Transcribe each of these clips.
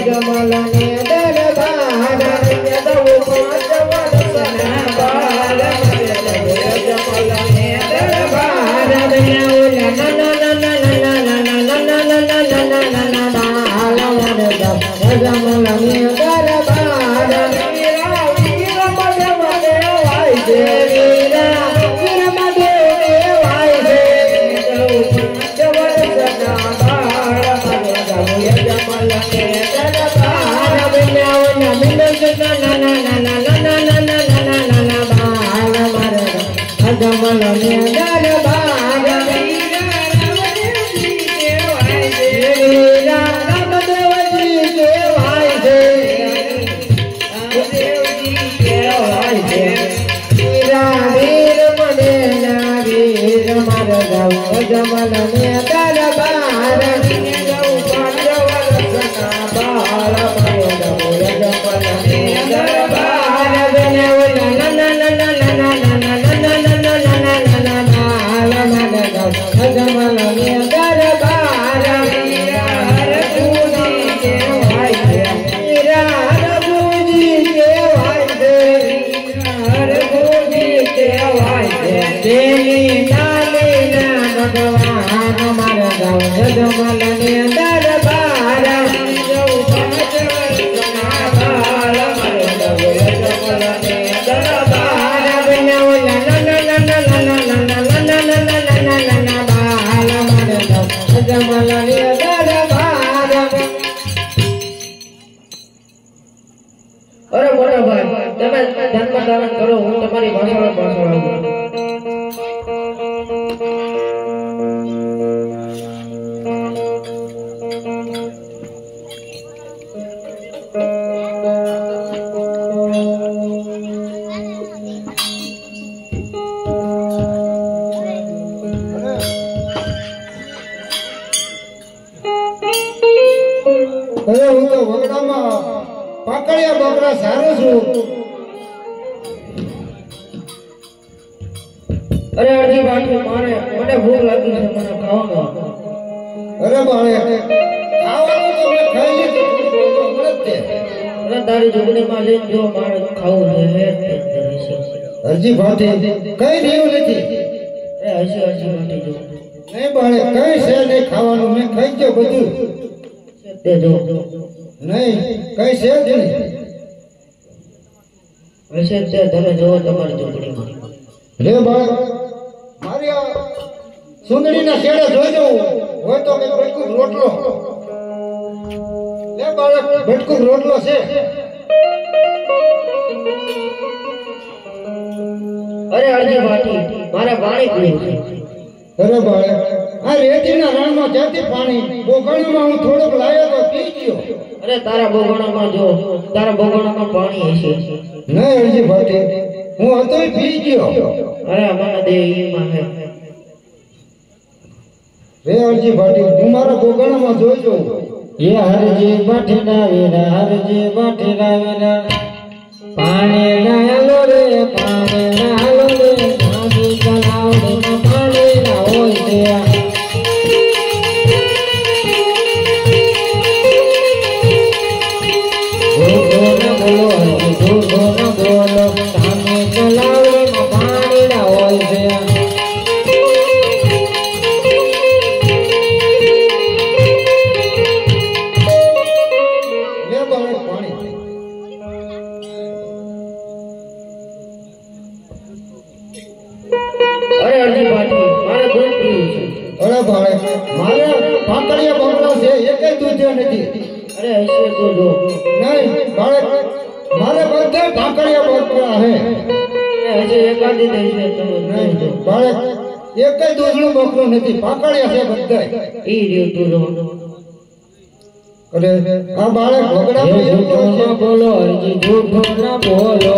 જમલ ને દરબાર દઉં 5 વર્ષના બાળ જમલ ને દરબાર જમલ ને દરબાર દઉં 5 વર્ષના બાળ જમલ ને દરબાર જમલ ને દરબાર રઘુજી કેવાય રઘુજી કેવાય રઘુજી કેવાય તેની ભગવાન મારે ગાઉં જમલ ને દરબાર દઉં 5 વર્ષના બાળ મારે જમલ ને દરબાર જમલ ને દરબાર અરે મોટા ભાઈ તમે ધર્મ ધારણ કરો હું તમારી ભાષામાં પાછળ હું તો વગડામાં પાકડિયા બકરા સારું છું. અરે અડધી વાટી મને ભૂખ લાગી છે મને ખાવાનું. અરે બાળે ખાવાનું તો મેં ખાઈ લીધું અરે તારી જોગણીમાં લઈને જો મારે ખાવું છે હરજી ભાટી કઈ રહ્યું નથી. અરે હજી વાટી જો નહીં બાળે કઈ છે નહીં ખાવાનું મેં ખાઈ ગયો બધું તે જો નહીં કઈ છે જ નહીં. હશે તે તમે જો તમારી જોગણીમાં રે બાળક મારી આ સુંદરીના શેડે જોઈ જવું હોય તો કઈ ભટકું રોટલો લે બાળક ભટકું રોટલો છે. અરે અડધી વાટી મારે પાણી પીવું છે. અરે બાળક આ રેતીના રણમાં જ્યાંથી પાણી બોગણમાં હું થોડોક લાયો તો પી ગયો. અરે તારા બોગણામાં પાણી હશે. નહીં અરજી ભાટી હું હતો પી ગયો. અરે મને દે ઈમાં હે રે અરજી ભાટી હું મારા બોગણામાં જોઈજો. એ હરજી ભાટીના વીરા હરજી ભાટીના વીરા પાણી ડાલો રે પાણી ડાલો રે નાદી કલાવડે પાણી ના હોય છે. બોલો સામે કલાવડે પાણી ના હોય છે. લે બાળક પાણી. અરે અડધી પાટી મારે દૂધ પીવું છે. અરે બાળક મારે પાકડિયા બકરો છે એકેય દૂધ નથી. અરે હશે તો જો નહીં બાળક મારે બધા પાકડિયા બકરા હે. હશે એકાદી દેશે તો નહીં બાળક એકેય દૂધનું બકરું નથી પાકડિયા છે બધા. ઈ રહ્યું તું અરે આ બાળક વગડામાં એવું કહે છે. બોલો હરજી જૂઠો ના બોલો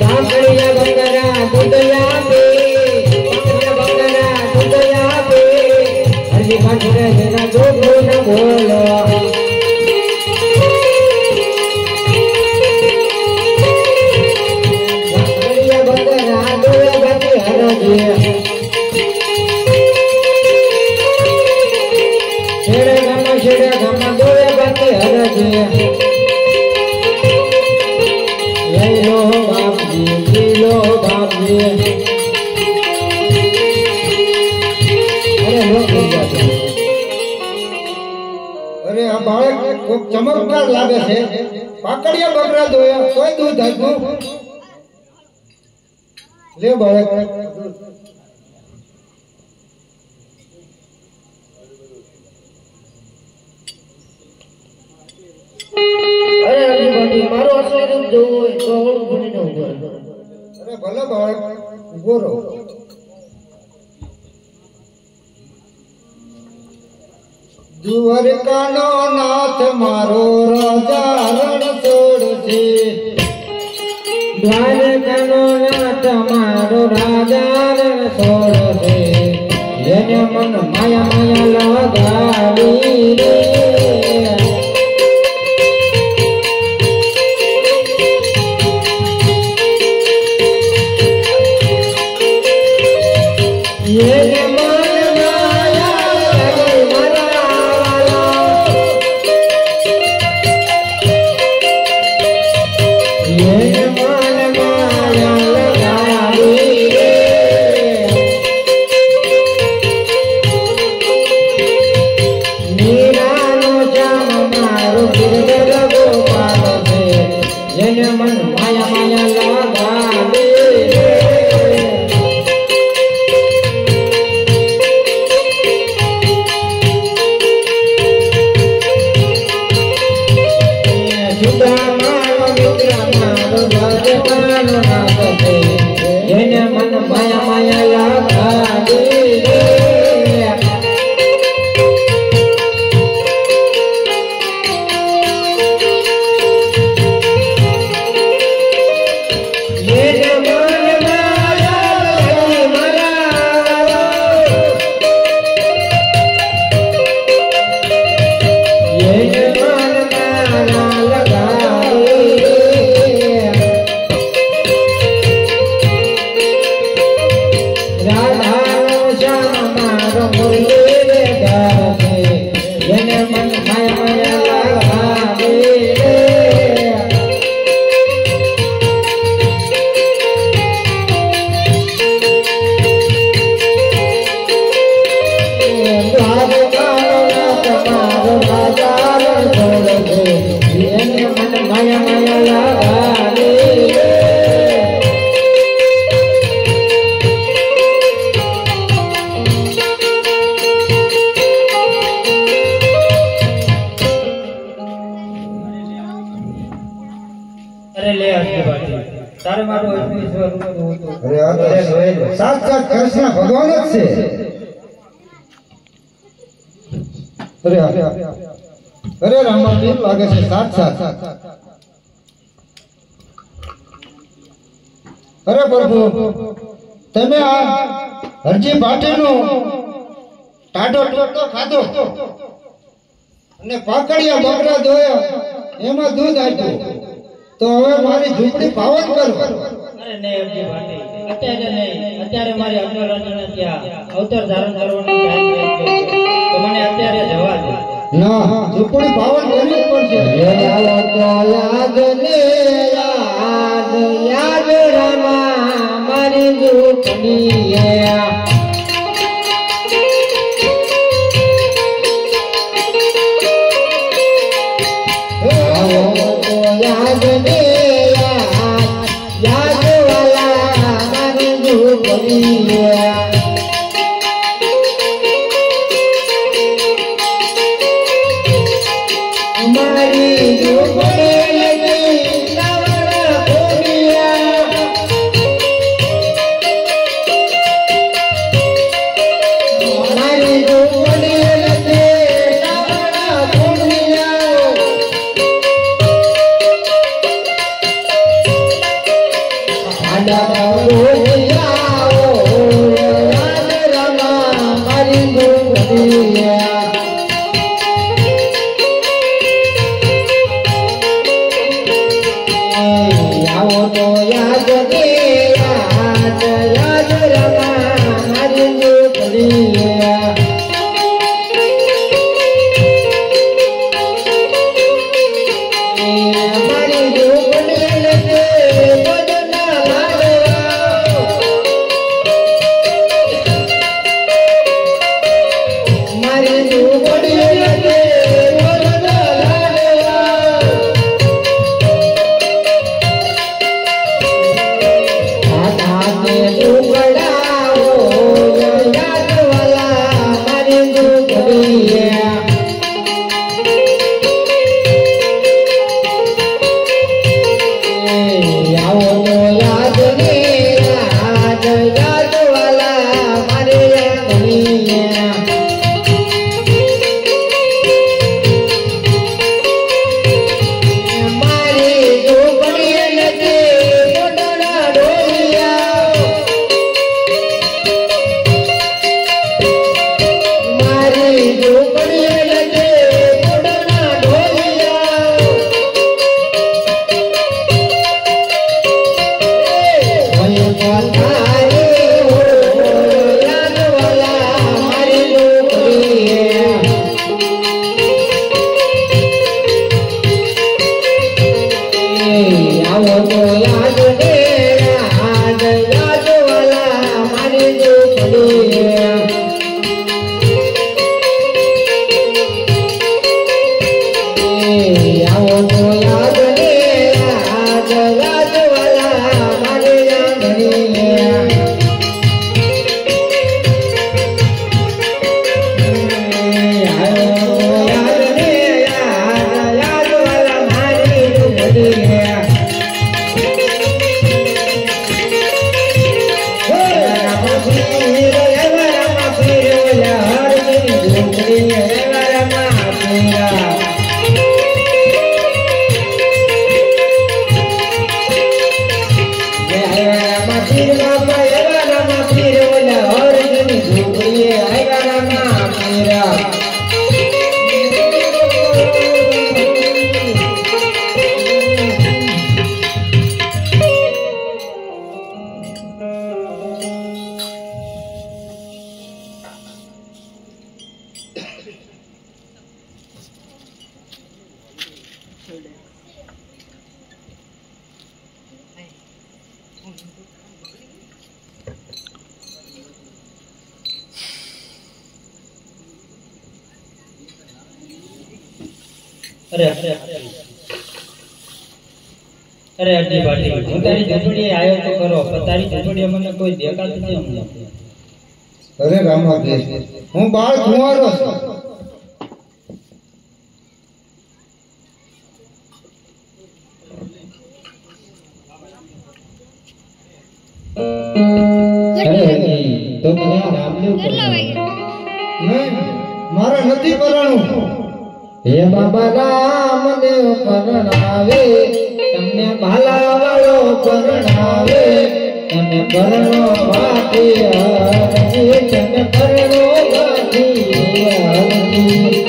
પાકડિયા બકરા દૂધયા પે પાકડિયા બકરા દૂધયા પે હરજી પાકડે જેના જૂઠો ના બોલો. પાકડિયા બકરા દૂધયા પે હરજી છેડે ગામમાં દોડે બાકી હરજી લઈ લો બાપજી અરે અરે આ બાળક ખૂબ ચમકદાર લાગે છે પાકડિયા બકરા દોયા તોય દૂધ આપ્યું લે બાળક અરે અરજી મારો આશીર્વાદ જોવો હોય તો ઓળખ ભણીને ઉભો રહો. અરે ભલે બાળક ઉભો રહો દ્વારકાનો નાથ મારો રાજા રણ છોડ છે દ્વારકાનો નાથ મારો રાજા રણ છોડ છે જેને મન માયા લગાવી રે જેને મન તારે મારો ઈશ્વર અરે આ તો સાક્ષાત કૃષ્ણ ભગવાન જ છે અરે રામાપીર લાગે છે સાક્ષાત અરે પ્રભુ તમે આ હરજી ભાટીનો ટાઢો ટોટો ખાધો અને પાકડિયા બકરા દોયા એમાં દૂધ આપ્યું તો હવે મારી ઝૂંપડી પાવન કરો. અરે નહીં અરજી ભાટી અત્યારે નહીં અત્યારે મારી અગ્રરાજને ત્યાં અવતાર ધારણ કરવાનું ટાઈમ છે તો મને અત્યારે જવા દે ના ઝૂંપડી પાવન કરવી પડશે. યાદ રામા મારી ઝૂંપડી યાદ ને યાદ વાલા મારી ઝૂંપડી મારી ઝૂંપડી રાવણ ખોડિયા ઝૂંપડીએ આવો તો યાદ ને યાદ યાદ વાલા મારે યાદણીએ મારી ઝૂંપડીએ નથી મોટના ઢોલિયા મારી ઝૂંપડીએ નથી મોટના ઢોલિયા આવો તો યાદ ને યાદ યાદ વાલા મારી ઝૂંપડીએ આવો તો યાદ ને યાદ યાદ વાલા મારી યાદણીએ અરે અરે ભાટી હું તારી ઝૂંપડીએ આવ્યો તો કરો પણ તારી ઝૂંપડીએ મને કોઈ દેખાતું નથી અમને અરે રામાદેશ હું બાળ કુંવારો છું તો મને રામદેવ નહીં મારા નથી પરણું હે બાબા રામદેવ પરણાવે તમને ભાલા વાળો પરણાવે તમે પરણો બાકી હરજી તમે પરણો બાકી હરજી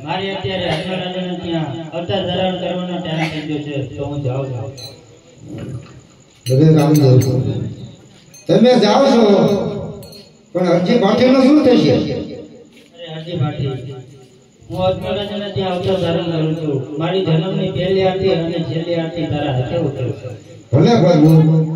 મારી અત્યારે હનુમાનરાજાને ત્યાં અવતાર ધારણ કરવાનો ટાઈમ થઈ ગયો છે તો હું જાઉં છું ભલે રામદેવ તમે જાઓ છો પણ હરજી ભાટીનું શું થશે અરે હરજી ભાટી હું હનુમાનરાજાને ત્યાં અવતાર ધારણ કરું છું મારી જન્મની પહેલી આરતી અને છેલ્લી આરતી તારા હાથે ઉતરું છું ભલે ભલે